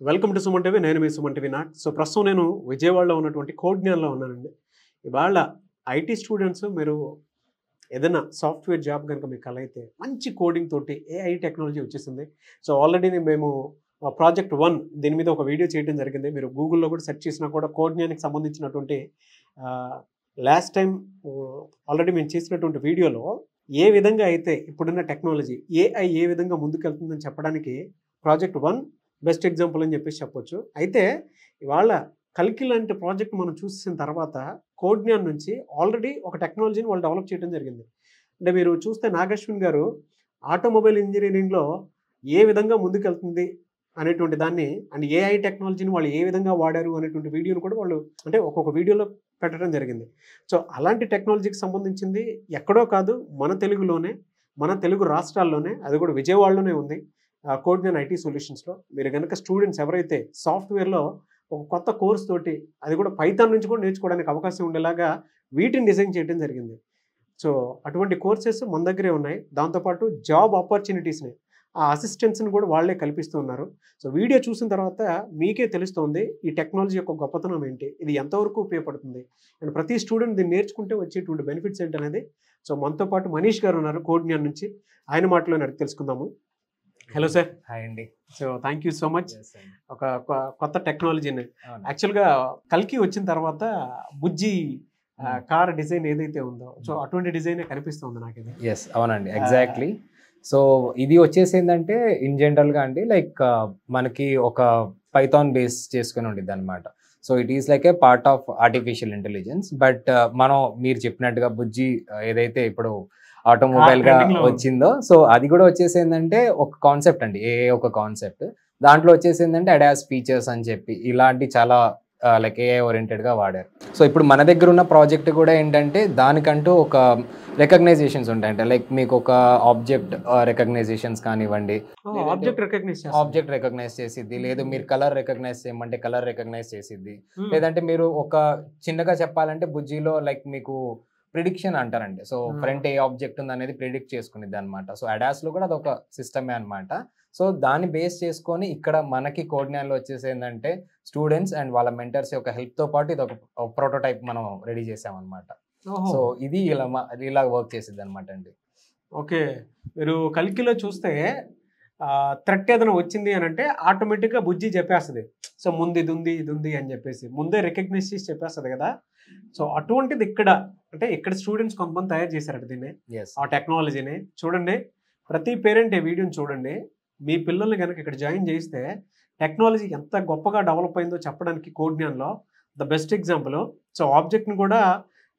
Welcome to Suman TV. నేను మీ Suman TV not. So ప్రస్తుతం నేను విజయవాడలో ఉన్నటువంటి కోడ్న్యాన్లో ఉన్నానండి. ఇవాళ ఐటీ స్టూడెంట్స్ మీరు ఏదైనా సాఫ్ట్వేర్ జాబ్ కనుక మీకు కల అయితే మంచి కోడింగ్ తోటి ఏఐ టెక్నాలజీ వచ్చేసింది. సో ఆల్రెడీ మేము ప్రాజెక్ట్ 1 దీని మీద ఒక వీడియో చేయడం జరిగింది. మీరు గూగుల్లో కూడా సెర్చ్ చేసినా కూడా కోడ్న్యానికి సంబంధించినటువంటి లాస్ట్ టైం ఆల్రెడీ మేము చేసినటువంటి వీడియోలో ఏ విధంగా అయితే ఇప్పుడున్న టెక్నాలజీ ఏఐ ఏ విధంగా ముందుకెళ్తుందని చెప్పడానికి ప్రాజెక్ట్ 1 బెస్ట్ ఎగ్జాంపుల్ అని చెప్పేసి చెప్పొచ్చు. అయితే ఇవాళ కల్కి లాంటి ప్రాజెక్ట్ మనం చూసిన తర్వాత కోడ్న్యాన్ నుంచి ఆల్రెడీ ఒక టెక్నాలజీని వాళ్ళు డెవలప్ చేయడం జరిగింది. అంటే మీరు చూస్తే నాగశ్విన్ గారు ఆటోమొబైల్ ఇంజనీరింగ్లో ఏ విధంగా ముందుకెళ్తుంది అనేటువంటి దాన్ని అండ్ ఏఐ టెక్నాలజీని వాళ్ళు ఏ విధంగా వాడారు అనేటువంటి వీడియోని కూడా వాళ్ళు అంటే ఒక్కొక్క వీడియోలో పెట్టడం జరిగింది. సో అలాంటి టెక్నాలజీకి సంబంధించింది ఎక్కడో కాదు, మన తెలుగులోనే, మన తెలుగు రాష్ట్రాల్లోనే, అది కూడా విజయవాడలోనే ఉంది. కోడ్న్యాన్ ఐటీ సొల్యూషన్స్లో మీరు కనుక స్టూడెంట్స్ ఎవరైతే సాఫ్ట్వేర్లో ఒక కొత్త కోర్స్ తోటి అది కూడా పైథాన్ నుంచి కూడా నేర్చుకోవడానికి అవకాశం ఉండేలాగా వీటిని డిజైన్ చేయడం జరిగింది. సో అటువంటి కోర్సెస్ మన దగ్గరే ఉన్నాయి. దాంతోపాటు జాబ్ ఆపర్చునిటీస్ని ఆ అసిస్టెంట్స్ని కూడా వాళ్ళే కల్పిస్తూ ఉన్నారు. సో వీడియో చూసిన తర్వాత మీకే తెలుస్తుంది ఈ టెక్నాలజీ యొక్క గొప్పతనం ఏంటి, ఇది ఎంతవరకు ఉపయోగపడుతుంది అండ్ ప్రతి స్టూడెంట్ దీన్ని నేర్చుకుంటే వచ్చేటువంటి బెనిఫిట్స్ ఏంటి అనేది. సో మనతో పాటు మనీష్ గారు ఉన్నారు కోడ్న్యాన్ నుంచి. ఆయన మాటలో అడిగి తెలుసుకుందాము. Hello sir. హాయ్ అండి. So thank you so much. ఒక కొత్త టెక్నాలజీని యాక్చువల్గా కల్కి వచ్చిన తర్వాత బుజ్జి కార్ డిజైన్ ఏదైతే ఉందో సో అటువంటి డిజైన్ కనిపిస్తుంది నాకు ఇది. ఎస్ అవునండి, ఎగ్జాక్ట్లీ. సో ఇది వచ్చేసి ఏంటంటే ఇన్ జనరల్గా అండి లైక్ మనకి ఒక పైథాన్ బేస్ చేసుకుని ఉండిద్ది అనమాట. So it is like A part of artificial intelligence. But మనం మీరు చెప్పినట్టుగా బుజ్జి ఏదైతే ఇప్పుడు ఆటోమొబైల్ గా వచ్చిందో సో అది కూడా వచ్చేసి ఏంటంటే ఒక కాన్సెప్ట్ అండి, ఒక కాన్సెప్ట్. దాంట్లో వచ్చేసి ఏంటంటే అడాస్ ఫీచర్స్ అని చెప్పి ఇలాంటి చాలా లైక్ ఏఐ ఓరియంటెడ్ గా వాడారు. సో ఇప్పుడు మన దగ్గర ఉన్న ప్రాజెక్ట్ కూడా ఏంటంటే దానికంటూ ఒక రికగ్నైజేషన్స్ ఉంటాయంటే లైక్ మీకు ఒక ఆబ్జెక్ట్ రికగ్నైజేషన్స్ కానివ్వండి, ఆబ్జెక్ట్ రికగ్నైజ్ చేసిద్ది, లేదు మీరు కలర్ రికగ్నైజ్ చేయమంటే కలర్ రికగ్నైజ్ చేసిద్ది, లేదంటే మీరు ఒక చిన్నగా చెప్పాలంటే బుజ్జిలో లైక్ మీకు ప్రిడిక్షన్ అంటారండి. సో ఫ్రంట్ ఏ ఆబ్జెక్ట్ ఉంది అనేది ప్రిడిక్ట్ చేసుకునేది అనమాట. సో అడాస్ లో కూడా అదొక సిస్టమే అనమాట. సో దాన్ని బేస్ చేసుకొని ఇక్కడ మనకి కోడ్న్యాన్లో వచ్చేసి ఏంటంటే స్టూడెంట్స్ అండ్ వాళ్ళ మెంటర్స్ యొక్క హెల్ప్ తో పాటు ఇది ఒక ప్రోటోటైప్ మనం రెడీ చేసామన్నమాట. సో ఇది ఇలా వర్క్ చేసిద్ది అనమాట అండి. ఓకే, మీరు కల్కిలో చూస్తే థ్రెట్ ఏదైనా వచ్చింది అని అంటే ఆటోమేటిక్గా బుజ్జి చెప్పేస్తుంది. సో ముందు ఇది ఉంది అని చెప్పేసి ముందే రికగ్నైజ్ చేసి చెప్పేస్తుంది కదా. సో అటువంటిది ఇక్కడ అంటే ఇక్కడ స్టూడెంట్స్ కొంతమంది తయారు చేశారట దీన్ని, ఆ టెక్నాలజీని. చూడండి, ప్రతి పేరెంట్ ఈ వీడియోని చూడండి. మీ పిల్లల్ని కనుక ఇక్కడ జాయిన్ చేస్తే టెక్నాలజీ ఎంత గొప్పగా డెవలప్ అయిందో చెప్పడానికి కోడ్న్యాన్లో ద బెస్ట్ ఎగ్జాంపుల్. సో ఆబ్జెక్ట్ని కూడా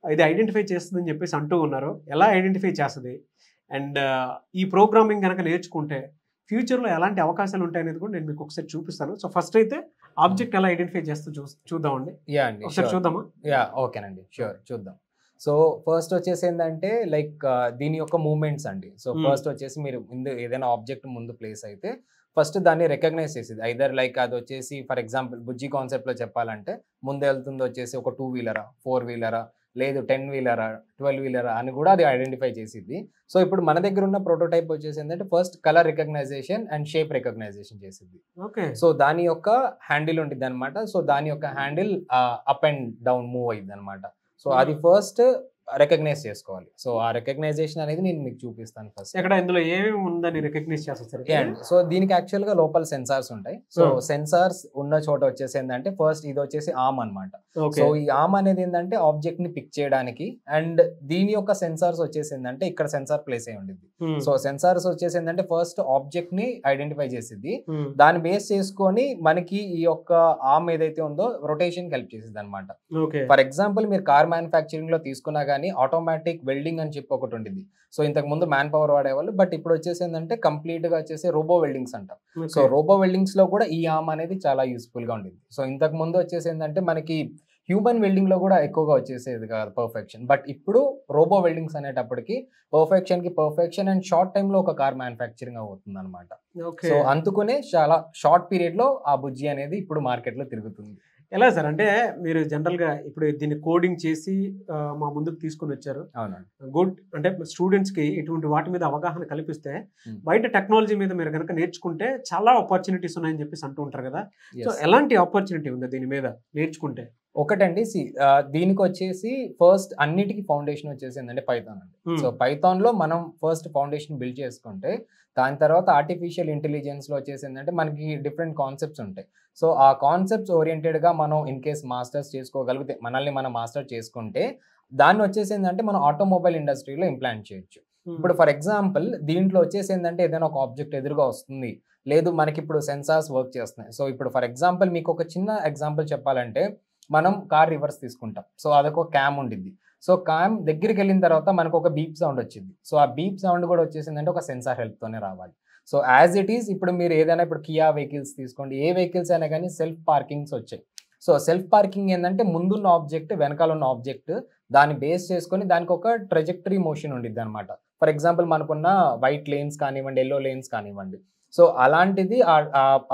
ఇది ఐడెంటిఫై చేస్తుందని చెప్పేసి అంటూ ఉన్నారు. ఎలా ఐడెంటిఫై చేస్తుంది అండ్ ఈ ప్రోగ్రామింగ్ కనుక నేర్చుకుంటే ఫ్యూచర్లో ఎలాంటి అవకాశాలు ఉంటాయనేది కూడా నేను మీకు ఒకసారి చూపిస్తాను. సో ఫస్ట్ అయితే ఆబ్జెక్ట్ ఎలా ఐడెంటిఫై చేస్తూ చూద్దామండి. ఒకసారి చూద్దామా? ఓకేనండి, షూర్, చూద్దాం. సో ఫస్ట్ వచ్చేసి ఏంటంటే లైక్ దీని యొక్క మూమెంట్స్ అండి. సో ఫస్ట్ వచ్చేసి మీరు ముందు ఏదైనా ఆబ్జెక్ట్ ముందు ప్లేస్ అయితే ఫస్ట్ దాన్ని రికగ్నైజ్ చేసేది. ఐదర్ లైక్ అది వచ్చేసి ఫర్ ఎగ్జాంపుల్ బుజ్జి కాన్సెప్ట్లో చెప్పాలంటే ముందు వెళ్తుంది వచ్చేసి ఒక 2 వీలరా 4 వీలరా లేదు 10 వీలరా 12 వీలరా అని కూడా అది ఐడెంటిఫై చేసిద్ది. సో ఇప్పుడు మన దగ్గర ఉన్న ప్రోటోటైప్ వచ్చేసి ఏంటంటే first colour recognition and shape recognition చేసిద్ది. ఓకే, సో దాని యొక్క హ్యాండిల్ ఉంటుంది అనమాట. సో దాని యొక్క handle up and down move అయ్యింది అనమాట. సో అది ఫస్ట్ రికగ్నైజ్ చేసుకోవాలి. సో ఆ రికగ్నైజేషన్ అనేది నేను మీకు చూపిస్తాను ఫస్ట్. ఇక్కడ ఇందులో ఏమేమి ఉందని రికగ్నైజ్ చేస్తారు? సో దీనికి యాక్చువల్ గా లోపల సెన్సార్స్ ఉంటాయి. సో సెన్సార్స్ ఉన్న చోట వచ్చేసి ఏంటంటే ఫస్ట్ ఇది వచ్చేసి ఆర్మ్ అనమాట. సో ఈ ఆర్మ్ అనేది ఏంటంటే ఆబ్జెక్ట్ ని పిక్ చేయడానికి అండ్ దీని యొక్క సెన్సార్స్ వచ్చేసి ఏంటంటే ఇక్కడ సెన్సార్ ప్లేస్ అయి ఉంటుంది. సో సెన్సార్స్ వచ్చేసి ఏంటంటే ఫస్ట్ ఆబ్జెక్ట్ ని ఐడెంటిఫై చేసిద్ది. దాన్ని బేస్ చేసుకొని మనకి ఈ యొక్క ఆర్మ్ ఏదైతే ఉందో రొటేషన్ హెల్ప్ చేసిద్ది అనమాట. ఫర్ ఎగ్జాంపుల్ మీరు కార్ మ్యానుఫ్యాక్చరింగ్ లో తీసుకున్నా కానీ ఆటోమేటిక్ వెల్డింగ్ అని చెప్పి ఒకటి ఉంటుంది. సో ఇంతకు ముందు మ్యాన్ పవర్ వాడేవాళ్ళు, బట్ ఇప్పుడు వచ్చేసి ఏంటంటే కంప్లీట్ గా వచ్చేసి రోబో వెల్డింగ్స్ అంటాం. సో రోబో వెల్డింగ్స్ లో కూడా ఈ ఆర్మ్ అనేది చాలా యూస్ఫుల్ గా ఉంటుంది. సో ఇంతకు ముందు వచ్చేసి ఏంటంటే మనకి హ్యూమన్ వెల్డింగ్ లో కూడా ఎక్కువగా వచ్చేసేది కాదు పర్ఫెక్షన్, బట్ ఇప్పుడు రోబో వెల్డింగ్స్ అనేటప్పటికి పర్ఫెక్షన్ అండ్ షార్ట్ టైమ్ లో ఒక కార్ మ్యానుఫ్యాక్చరింగ్ అవుతుంది అనమాట. సో అందుకునే చాలా షార్ట్ పీరియడ్ లో ఆ బుజ్జి అనేది ఇప్పుడు మార్కెట్ లో తిరుగుతుంది. ఎలా సార్ అంటే మీరు జనరల్గా ఇప్పుడు దీన్ని కోడింగ్ చేసి మా ముందుకు తీసుకొని వచ్చారు. అవునండి. గుడ్. అంటే స్టూడెంట్స్కి ఇటువంటి వాటి మీద అవగాహన కల్పిస్తే బయట టెక్నాలజీ మీద మీరు కనుక నేర్చుకుంటే చాలా ఆపర్చునిటీస్ ఉన్నాయని చెప్పేసి అంటూ ఉంటారు కదా. సో ఎలాంటి ఆపర్చునిటీ ఉంది దీని మీద నేర్చుకుంటే? ఒకటండి, దీనికి వచ్చేసి ఫస్ట్ అన్నిటికీ ఫౌండేషన్ వచ్చేసి ఏంటంటే పైథాన్ అండి. సో పైథాన్లో మనం ఫస్ట్ ఫౌండేషన్ బిల్డ్ చేసుకుంటే దాని తర్వాత ఆర్టిఫిషియల్ ఇంటెలిజెన్స్లో వచ్చేసి ఏంటంటే మనకి డిఫరెంట్ కాన్సెప్ట్స్ ఉంటాయి. సో ఆ కాన్సెప్ట్స్ ఓరియంటెడ్గా మనం ఇన్ కేస్ మాస్టర్స్ చేసుకోగలిగితే, మనల్ని మనం మాస్టర్ చేసుకుంటే దాన్ని వచ్చేసి ఏంటంటే మనం ఆటోమొబైల్ ఇండస్ట్రీలో ఇంప్లాంట్ చేయొచ్చు. ఇప్పుడు ఫర్ ఎగ్జాంపుల్ దీంట్లో వచ్చేసి ఏంటంటే ఏదైనా ఒక ఆబ్జెక్ట్ ఎదురుగా వస్తుంది, లేదు మనకి ఇప్పుడు సెన్సార్స్ వర్క్ చేస్తున్నాయి. సో ఇప్పుడు ఫర్ ఎగ్జాంపుల్ మీకు ఒక చిన్న ఎగ్జాంపుల్ చెప్పాలంటే, మనం కార్ రివర్స్ తీసుకుంటాం. సో అదొక క్యామ్ ఉండిద్ది. సో క్యామ్ దగ్గరికి వెళ్ళిన తర్వాత మనకు ఒక బీప్ సౌండ్ వచ్చింది. సో ఆ బీప్ సౌండ్ కూడా వచ్చేసిందంటే ఒక సెన్సార్ హెల్ప్తోనే రావాలి. సో యాజ్ ఇట్ ఈస్ ఇప్పుడు మీరు ఏదైనా ఇప్పుడు కియా వెహికల్స్ తీసుకోండి, ఏ వెహికల్స్ అయినా కానీ సెల్ఫ్ పార్కింగ్స్ వచ్చాయి. సో సెల్ఫ్ పార్కింగ్ ఏంటంటే ముందున్న ఆబ్జెక్ట్ వెనకాల ఉన్న ఆబ్జెక్ట్ దాన్ని బేస్ చేసుకొని దానికి ఒక ట్రెజెక్టరీ మోషన్ ఉండిద్ది అనమాట. ఫర్ ఎగ్జాంపుల్ మనకున్న వైట్ లేన్స్ కానివ్వండి, ఎల్లో లేన్స్ కానివ్వండి, సో అలాంటిది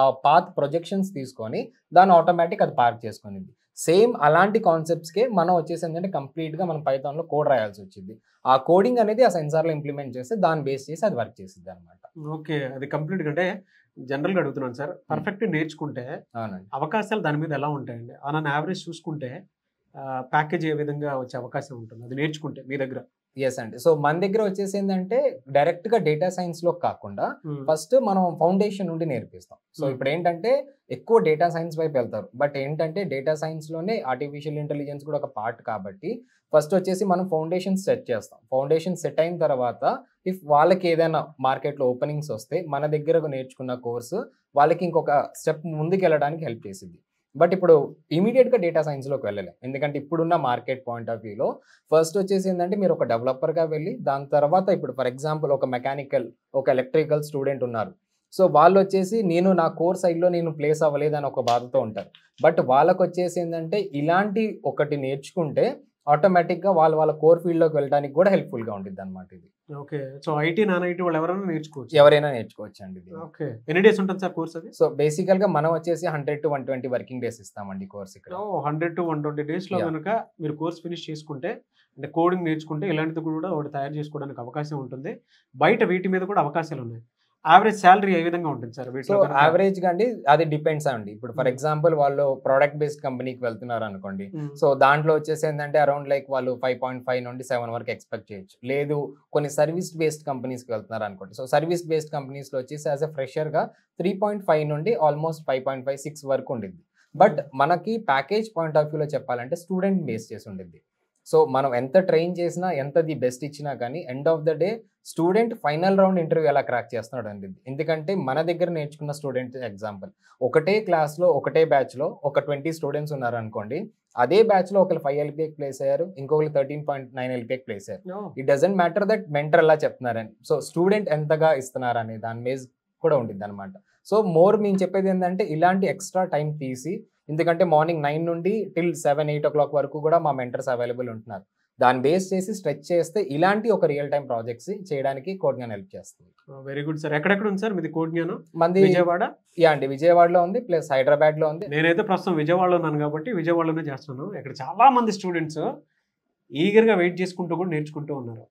ఆ పాత్ ప్రొజెక్షన్స్ తీసుకొని దాన్ని ఆటోమేటిక్ అది పార్క్ చేసుకునింది. సేమ్ అలాంటి కాన్సెప్ట్స్కే మనం వచ్చేసి ఏంటంటే కంప్లీట్గా మనం పైథాన్లో కోడ్ రాయాల్సి వచ్చింది. ఆ కోడింగ్ అనేది ఆ సెన్సార్లో ఇంప్లిమెంట్ చేస్తే దాన్ని బేస్ చేసి అది వర్క్ చేసిద్ది అనమాట. ఓకే, అది కంప్లీట్గా అంటే జనరల్గా అడుగుతున్నాను సార్. పర్ఫెక్ట్ నేర్చుకుంటే అవునండి, అవకాశాలు దాని మీద ఎలా ఉంటాయండి? ఆన్ యావరేజ్ చూసుకుంటే ప్యాకేజ్ ఏ విధంగా వచ్చే అవకాశం ఉంటుంది అది నేర్చుకుంటే మీ దగ్గర? ఎస్ అండి. సో మన దగ్గర వచ్చేసి ఏంటంటే డైరెక్ట్గా డేటా సైన్స్లో కాకుండా ఫస్ట్ మనం ఫౌండేషన్ నుండి నేర్పిస్తాం. సో ఇప్పుడు ఏంటంటే ఎక్కువ డేటా సైన్స్ వైపు వెళ్తారు, బట్ ఏంటంటే డేటా సైన్స్లోనే ఆర్టిఫిషియల్ ఇంటెలిజెన్స్ కూడా ఒక పార్ట్ కాబట్టి ఫస్ట్ వచ్చేసి మనం ఫౌండేషన్ సెట్ చేస్తాం. ఫౌండేషన్ సెట్ అయిన తర్వాత ఇఫ్ వాళ్ళకి ఏదైనా మార్కెట్లో ఓపెనింగ్స్ వస్తే మన దగ్గర నేర్చుకున్న కోర్సు వాళ్ళకి ఇంకొక స్టెప్ ముందుకు వెళ్ళడానికి హెల్ప్ చేసింది. బట్ ఇప్పుడు ఇమీడియట్గా డేటా సైన్స్లోకి వెళ్ళలేం, ఎందుకంటే ఇప్పుడున్న మార్కెట్ పాయింట్ ఆఫ్ వ్యూలో ఫస్ట్ వచ్చేసి ఏంటంటే మీరు ఒక డెవలపర్గా వెళ్ళి దాని తర్వాత ఇప్పుడు ఫర్ ఎగ్జాంపుల్ ఒక మెకానికల్, ఒక ఎలక్ట్రికల్ స్టూడెంట్ ఉన్నారు. సో వాళ్ళు వచ్చేసి నా కోర్ సైడ్లో నేను ప్లేస్ అవ్వలేదని ఒక బాధతో ఉంటారు. బట్ వాళ్ళకు వచ్చేసి ఏంటంటే ఇలాంటి ఒకటి నేర్చుకుంటే ఆటోమేటిక్గా వాళ్ళ కోర్ ఫీల్డ్లోకి వెళ్ళడానికి కూడా హెల్ప్ఫుల్గా ఉంటుంది అనమాట ఇది. Okay, so IT non IT వాళ్ళు ఎవరైనా నేర్చుకోవచ్చు అండి. ఓకే, ఎన్ని డేస్ ఉంటుంది సార్ కోర్స్ అది? సో బేసికల్గా మనం వచ్చేసి 100 to 120 వర్కింగ్ డేస్ ఇస్తామండి కోర్స్ ఇక్కడ. 100 to 120 డేస్లో కనుక మీరు కోర్స్ ఫినిష్ చేసుకుంటే, అంటే కోడింగ్ నేర్చుకుంటే ఇలాంటిది కూడా ఒకటి తయారు చేసుకోవడానికి అవకాశం ఉంటుంది. బయట వీటి మీద కూడా అవకాశాలు ఉన్నాయి. యావరేజ్ శాలరీ ఏ విధంగా ఉంటుంది సార్? సో యావరేజ్ గా అండి అది డిపెండ్స్ అండి. ఇప్పుడు ఫర్ ఎగ్జాంపుల్ వాళ్ళు ప్రోడక్ట్ బేస్డ్ కంపెనీకి వెళ్తున్నారు అనుకోండి, సో దాంట్లో వచ్చేసి ఏంటంటే అరౌండ్ లైక్ వాళ్ళు 5.5 నుండి 7 వరకు ఎక్స్పెక్ట్ చేయొచ్చు. లేదు కొన్ని సర్వీస్ బేస్డ్ కంపెనీస్కి వెళ్తున్నారు అనుకోండి, సో సర్వీస్ బేస్డ్ కంపెనీస్లో వచ్చేసి యాజ్ ఎ ఫ్రెషర్గా 3.5 నుండి ఆల్మోస్ట్ 5.5, 6 వరకు ఉండిద్ది. బట్ మనకి ప్యాకేజ్ పాయింట్ ఆఫ్ వ్యూలో చెప్పాలంటే స్టూడెంట్ బేస్ చేసి ఉండిద్ది. సో మనం ఎంత ట్రైన్ చేసినా, ఎంత ది బెస్ట్ ఇచ్చినా కానీ end of the day student final round interview ఎలా క్రాక్ చేస్తున్నాడు అండి. ఎందుకంటే మన దగ్గర నేర్చుకున్న స్టూడెంట్ ఎగ్జాంపుల్ ఒకటే క్లాస్లో ఒకటే బ్యాచ్లో ఒక 20 స్టూడెంట్స్ ఉన్నారు అనుకోండి, అదే బ్యాచ్లో ఒకరు 5 LPAకి ప్లేస్ అయ్యారు, ఇంకొకరు 13.9 LPAకి ప్లేస్ అయ్యారు. It doesn't matter that mentor ఎలా చెప్తున్నారని, సో స్టూడెంట్ ఎంతగా ఇస్తున్నారని దాని మీద కూడా ఉంటుంది అనమాట. సో మోర్ మేము చెప్పేది ఏంటంటే ఇలాంటి ఎక్స్ట్రా టైం తీసి, ఎందుకంటే మార్నింగ్ 9 నుండి టిల్ 7, 8 o'clock వరకు కూడా మా మెంటర్స్ అవైలబుల్ ఉంటున్నారు. దాన్ని బేస్ చేసి స్ట్రెచ్ చేస్తే ఇలాంటి ఒక రియల్ టైం ప్రాజెక్ట్స్ చేయడానికి కోడ్ జ్ఞాన్ హెల్ప్ చేస్తుంది. Very good sir. ఎక్కడెక్కడ ఉంది సార్ మీది కోడ్ జ్ఞానం? మంది విజయవాడ? యా అండి, విజయవాడలో ఉంది, ప్లస్ హైదరాబాద్లో ఉంది. నేనైతే ప్రస్తుతం విజయవాడలో ఉన్నాను కాబట్టి విజయవాడలోనే చేస్తున్నాను. ఇక్కడ చాలా మంది స్టూడెంట్స్ ఈగర్గా వెయిట్ చేసుకుంటూ కూడా నేర్చుకుంటూ ఉన్నారు.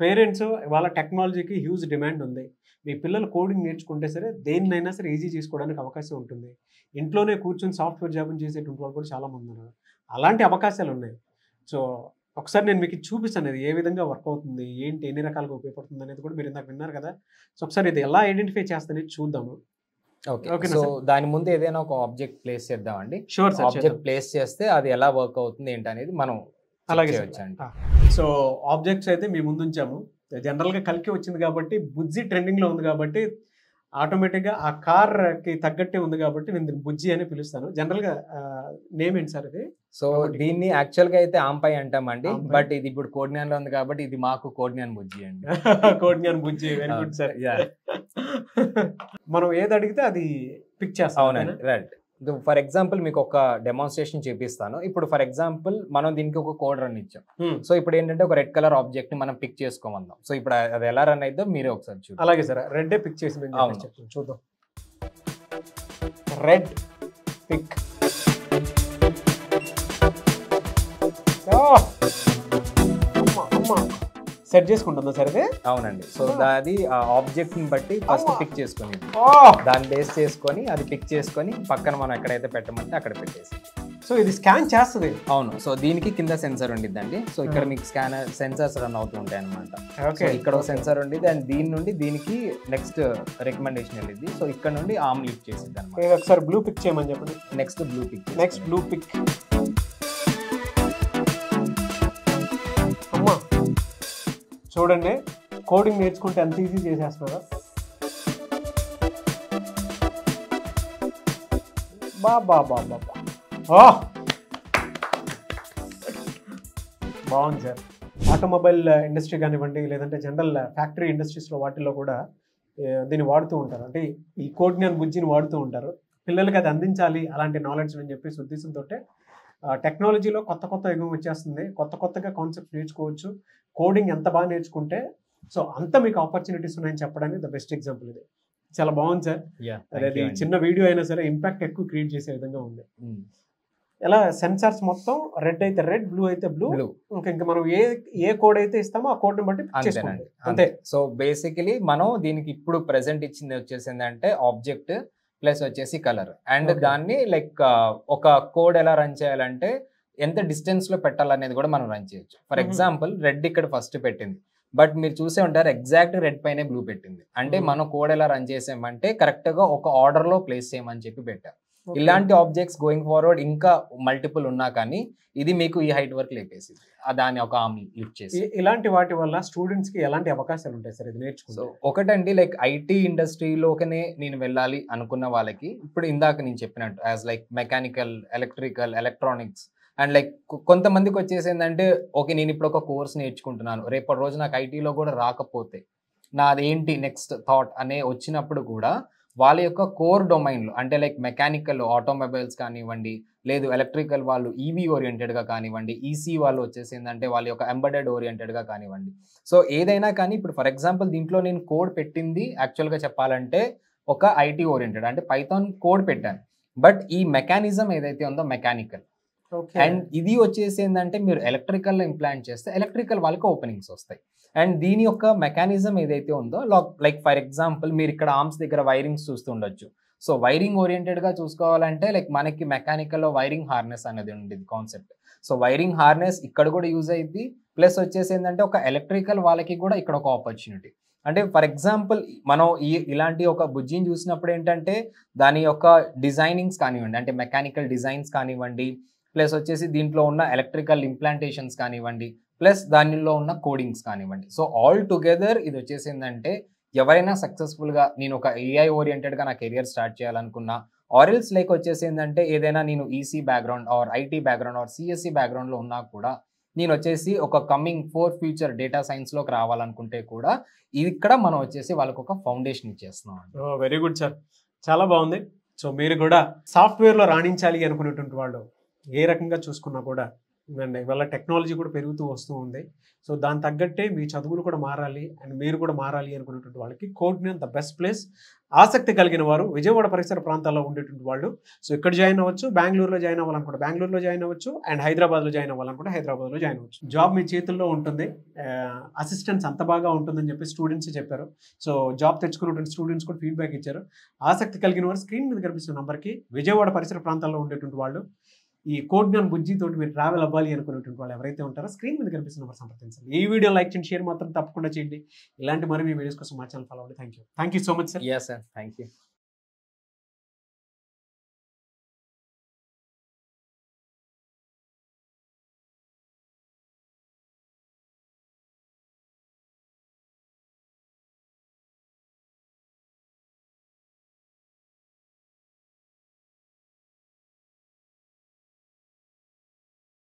పేరెంట్స్ వాళ్ళ టెక్నాలజీకి హ్యూజ్ డిమాండ్ ఉంది. మీ పిల్లలు కోడింగ్ నేర్చుకుంటే సరే దేన్నైనా సరే ఈజీ చేసుకోవడానికి అవకాశం ఉంటుంది. ఇంట్లోనే కూర్చొని సాఫ్ట్వేర్ జాబ్ని చేసేటువంటి వాళ్ళు కూడా చాలామంది ఉన్నారు. అలాంటి అవకాశాలు ఉన్నాయి. సో ఒకసారి నేను మీకు చూపిస్తాను ఇది ఏ విధంగా వర్క్ అవుతుంది, ఏంటి, ఎన్ని రకాలుగా ఉపయోగపడుతుంది అనేది కూడా మీరు ఇందాక విన్నారు కదా. సో ఒకసారి ఇది ఎలా ఐడెంటిఫై చేస్తానని చూద్దాము. ఓకే, సో దాని ముందు ఏదైనా ఒక ఆబ్జెక్ట్ ప్లేస్ చేద్దామండి. Sure sir. ఆబ్జెక్ట్ ప్లేస్ చేస్తే అది ఎలా వర్క్ అవుతుంది ఏంటి అనేది మనం అలాగే వచ్చండి. సో ఆబ్జెక్ట్స్ అయితే మీ ముందు ఉంచాము. జనరల్గా కలికి వచ్చింది కాబట్టి, బుజ్జి ట్రెండింగ్లో ఉంది కాబట్టి ఆటోమేటిక్గా ఆ కార్కి తగ్గట్టే ఉంది కాబట్టి నేను బుజ్జి అని పిలుస్తాను. జనరల్గా నేమ్ ఏంటి సార్ ఇది? సో దీన్ని యాక్చువల్గా అయితే ఆంపై అంటామండి, బట్ ఇది ఇప్పుడు కోడ్ జ్ఞాన్లో ఉంది కాబట్టి ఇది మాకు కోడ్ జ్ఞాన్ బుజ్జి అండి. కోడ్ జ్ఞాన్ బుజ్జి, వెరీ గుడ్ సార్. మనం ఏది అడిగితే అది పిక్ చేస్తాం. అవునండి, రైట్. ఫర్ ఎగ్జాంపుల్ మీకు ఒక డెమాన్స్ట్రేషన్ చూపిస్తాను. ఇప్పుడు ఫర్ ఎగ్జాంపుల్ మనం దీనికి ఒక కోడ్ రన్ ఇచ్చాం. సో ఇప్పుడు ఏంటంటే ఒక రెడ్ కలర్ ఆబ్జెక్ట్ ని మనం పిక్ చేసుకోమందాం. సో ఇప్పుడు అది ఎలా రన్ అయిద్దో మీరే ఒకసారి చూడండి. అలాగే సార్, రెడ్ పిక్ చేసి చూద్దాం. Red pick. సెట్ చేసుకుంటుందా సరే ఇది? అవునండి. సో అది ఆ ఆబ్జెక్ట్ ని బట్టి ఫస్ట్ పిక్ చేసుకుని దాన్ని బేస్ చేసుకొని అది పిక్ చేసుకొని పక్కన మనం ఎక్కడైతే పెట్టమంటే అక్కడ పెట్టేసి. సో ఇది స్కాన్ చేస్తుంది. అవును. సో దీనికి కింద సెన్సర్ ఉండిద్దండి. సో ఇక్కడ మీకు స్కానర్ సెన్సర్స్ రన్ అవుతూ ఉంటాయి అనమాట. సో ఇక్కడ ఒక సెన్సర్ ఉండిద్ది అండ్ దీని నుండి దీనికి నెక్స్ట్ రికమెండేషన్ వెళ్ళింది. సో ఇక్కడ నుండి ఆర్మ్ లిఫ్ట్ చేసిద్ది అనమాట. ఒకసారి బ్లూ పిక్ చేయమని చెప్పండి. Next blue pick. అమ్మా చూడండి, కోడింగ్ నేర్చుకుంటే ఎంత ఈజీ చేసేస్తున్నారా. బాబా బాగుంది సార్. ఆటోమొబైల్ ఇండస్ట్రీ కానివ్వండి, లేదంటే జనరల్ ఫ్యాక్టరీ ఇండస్ట్రీస్లో వాటిల్లో కూడా దీన్ని వాడుతూ ఉంటారు. అంటే ఈ కోడ్ జ్ఞాన్ బుజ్జిని వాడుతూ ఉంటారు. పిల్లలకి అది అందించాలి అలాంటి నాలెడ్జ్ అని చెప్పేసి ఉద్దేశంతో టెక్నాలజీలో కొత్త యుగం వచ్చేస్తుంది. కొత్తగా కాన్సెప్ట్స్ నేర్చుకోవచ్చు. కోడింగ్ ఎంత బాగా నేర్చుకుంటే సో అంత మీకు ఆపర్చునిటీస్ ఉన్నాయని చెప్పడానికి ద బెస్ట్ ఎగ్జాంపుల్ ఇది. చాలా బాగుంది సార్. అదే చిన్న వీడియో అయినా సరే ఇంపాక్ట్ ఎక్కువ క్రియేట్ చేసే విధంగా ఉంది. ఎలా సెన్సార్స్ మొత్తం రెడ్ అయితే రెడ్, బ్లూ అయితే బ్లూ. ఇంకా మనం ఏ కోడ్ అయితే ఇస్తామో ఆ కోడ్ ని బట్టి చేసుకోండి అంతే. సో బేసికలీ మనం దీనికి ఇప్పుడు ప్రెసెంట్ ఇచ్చింది వచ్చేసి ఏంటంటే ఆబ్జెక్ట్ ప్లస్ వచ్చేసి కలర్ అండ్ దాన్ని లైక్ ఒక కోడ్ ఎలా రన్ చేయాలంటే ఎంత డిస్టెన్స్ లో పెట్టాలనేది కూడా మనం రన్ చేయొచ్చు. ఫర్ ఎగ్జాంపుల్ రెడ్ ఇక్కడ ఫస్ట్ పెట్టింది, బట్ మీరు చూసే ఉంటారు ఎగ్జాక్ట్ రెడ్ పైనే బ్లూ పెట్టింది. అంటే మనం కోడ్ ఎలా రన్ చేసామంటే కరెక్ట్ గా ఒక ఆర్డర్ లో ప్లేస్ చేయమని చెప్పి పెట్టాం. ఇలాంటి ఆబ్జెక్ట్స్ గోయింగ్ ఫార్వర్డ్ ఇంకా మల్టిపుల్ ఉన్నా కానీ ఇది మీకు ఈ హైట్ వరకు లేపేసి దాన్ని ఒక ఆర్మ్ లిఫ్ట్ చేసి. ఇలాంటి వాటి వల్ల స్టూడెంట్స్ కి ఎలాంటి అవకాశాలు ఉంటాయి సార్ ఇది నేర్చుకుంటే? సో ఒకటండి లైక్ ఐటీ ఇండస్ట్రీలోకనే నేను వెళ్ళాలి అనుకున్న వాళ్ళకి ఇప్పుడు ఇందాక నేను చెప్పినట్టు as like mechanical, electrical, electronics and like కొంతమందికి వచ్చేసి ఏంటంటే ఓకే నేను ఇప్పుడు ఒక కోర్స్ నేర్చుకుంటున్నాను, రేపటి రోజు నాకు ఐటీలో కూడా రాకపోతే నాదేంటి నెక్స్ట్ థాట్ అనే వచ్చినప్పుడు కూడా వాళ్ళ యొక్క కోర్ డొమైన్లో అంటే లైక్ మెకానికల్ ఆటోమొబైల్స్ కానివ్వండి, లేదు ఎలక్ట్రికల్ వాళ్ళు ఈవీ ఓరియంటెడ్గా కానివ్వండి, ఈసీ వాళ్ళు వచ్చేసి ఏంటంటే వాళ్ళ యొక్క ఎంబెడెడ్ ఓరియంటెడ్గా కానివ్వండి. సో ఏదైనా కానీ ఇప్పుడు ఫర్ ఎగ్జాంపుల్ దీంట్లో నేను కోడ్ పెట్టింది యాక్చువల్గా చెప్పాలంటే ఒక ఐటీ ఓరియంటెడ్ అంటే పైథాన్ కోడ్ పెట్టాను, బట్ ఈ మెకానిజం ఏదైతే ఉందో మెకానికల్ అండ్ ఇది వచ్చేసి ఏంటంటే మీరు ఎలక్ట్రికల్ లో ఇంప్లాంట్ చేస్తే ఎలక్ట్రికల్ వాళ్ళకి ఓపెనింగ్స్ వస్తాయి. అండ్ దీని యొక్క మెకానిజం ఏదైతే ఉందో లైక్ ఫర్ ఎగ్జాంపుల్ మీరు ఇక్కడ ఆర్మ్స్ దగ్గర వైరింగ్స్ చూస్తుండొచ్చు. సో వైరింగ్ ఓరియంటెడ్ గా చూసుకోవాలంటే లైక్ మనకి మెకానికల్ లో వైరింగ్ హార్నెస్ అనేది ఉండేది కాన్సెప్ట్. సో వైరింగ్ హార్నెస్ ఇక్కడ కూడా యూజ్ అయ్యింది, ప్లస్ వచ్చేసి ఏంటంటే ఒక ఎలక్ట్రికల్ వాళ్ళకి కూడా ఇక్కడ ఒక ఆపర్చునిటీ. అంటే ఫర్ ఎగ్జాంపుల్ మనం ఇలాంటి ఒక బుజ్జిని చూసినప్పుడు ఏంటంటే దాని యొక్క డిజైనింగ్స్ కానివ్వండి, అంటే మెకానికల్ డిజైన్స్ కానివ్వండి, ప్లస్ వచ్చేసి దీంట్లో ఉన్న ఎలక్ట్రికల్ ఇంప్లాంటేషన్స్ కానివ్వండి, ప్లస్ దానిలో ఉన్న కోడింగ్స్ కానివ్వండి. సో ఆల్ టుగెదర్ ఇది వచ్చేసి ఏంటంటే ఎవరైనా సక్సెస్ఫుల్గా నేను ఒక ఏఐ ఓరియంటెడ్గా నా కెరియర్ స్టార్ట్ చేయాలనుకున్నా ఆర్ఎల్స్ లైక్ వచ్చేసి ఏంటంటే ఏదైనా నేను EC background or IT background or CSC బ్యాక్గ్రౌండ్లో ఉన్నా కూడా నేను వచ్చేసి ఒక కమింగ్ ఫ్యూచర్ డేటా సైన్స్లోకి రావాలనుకుంటే కూడా ఇక్కడ మనం వచ్చేసి వాళ్ళకి ఒక ఫౌండేషన్ ఇచ్చేస్తున్నాం. వెరీ గుడ్ సార్, చాలా బాగుంది. సో మీరు కూడా సాఫ్ట్వేర్లో రాణించాలి అనుకునేటువంటి వాళ్ళు ఏ రకంగా చూసుకున్నా కూడా ఇవాళ టెక్నాలజీ కూడా పెరుగుతూ వస్తూ ఉంది. సో దాని తగ్గట్టే మీ చదువులు కూడా మారాలి అండ్ మీరు కూడా మారాలి అనుకునేటువంటి వాళ్ళకి code Gyan the best place. ఆసక్తి కలిగిన వారు విజయవాడ పరిసర ప్రాంతాల్లో ఉండేటువంటి వాళ్ళు సో ఇక్కడ జాయిన్ అవ్వచ్చు, బెంగళూరులో జాయిన్ అవ్వాలనుకుంటే బెంగళూరులో జాయిన్ అవ్వచ్చు, అండ్ హైదరాబాద్లో జాయిన్ అవ్వాలనుకుంటే హైదరాబాద్లో జాయిన్ అవ్వచ్చు. జాబ్ మీ చేతుల్లో ఉంటుంది, అసిస్టెన్స్ అంత బాగా ఉంటుందని చెప్పి స్టూడెంట్స్ చెప్పారు. సో జాబ్ తెచ్చుకున్నటువంటి స్టూడెంట్స్ కూడా ఫీడ్బ్యాక్ ఇచ్చారు. ఆసక్తి కలిగిన వారు స్క్రీన్ మీద కనిపిస్తున్న నంబర్కి విజయవాడ పరిసర ప్రాంతాల్లో ఉండేటువంటి వాళ్ళు ఈ కోడ్ జ్ఞాన్ బుజ్జి తోటి మీరు ట్రావెల్ అవ్వాలి అనుకునేటువంటి వాళ్ళు ఎవరైతే ఉంటారో స్క్రీన్ మీద కనిపిస్తున్న నెంబర్ సంప్రదించండి. ఈ వీడియో లైక్ చేయండి, షేర్ మాత్రం తప్పకుండా చేయండి. ఇలాంటి మరిన్ని వీడియోస్ కోసం మా ఛానల్ ఫాలో అవ్వండి. Thank you so much sir. Yes sir, thank you.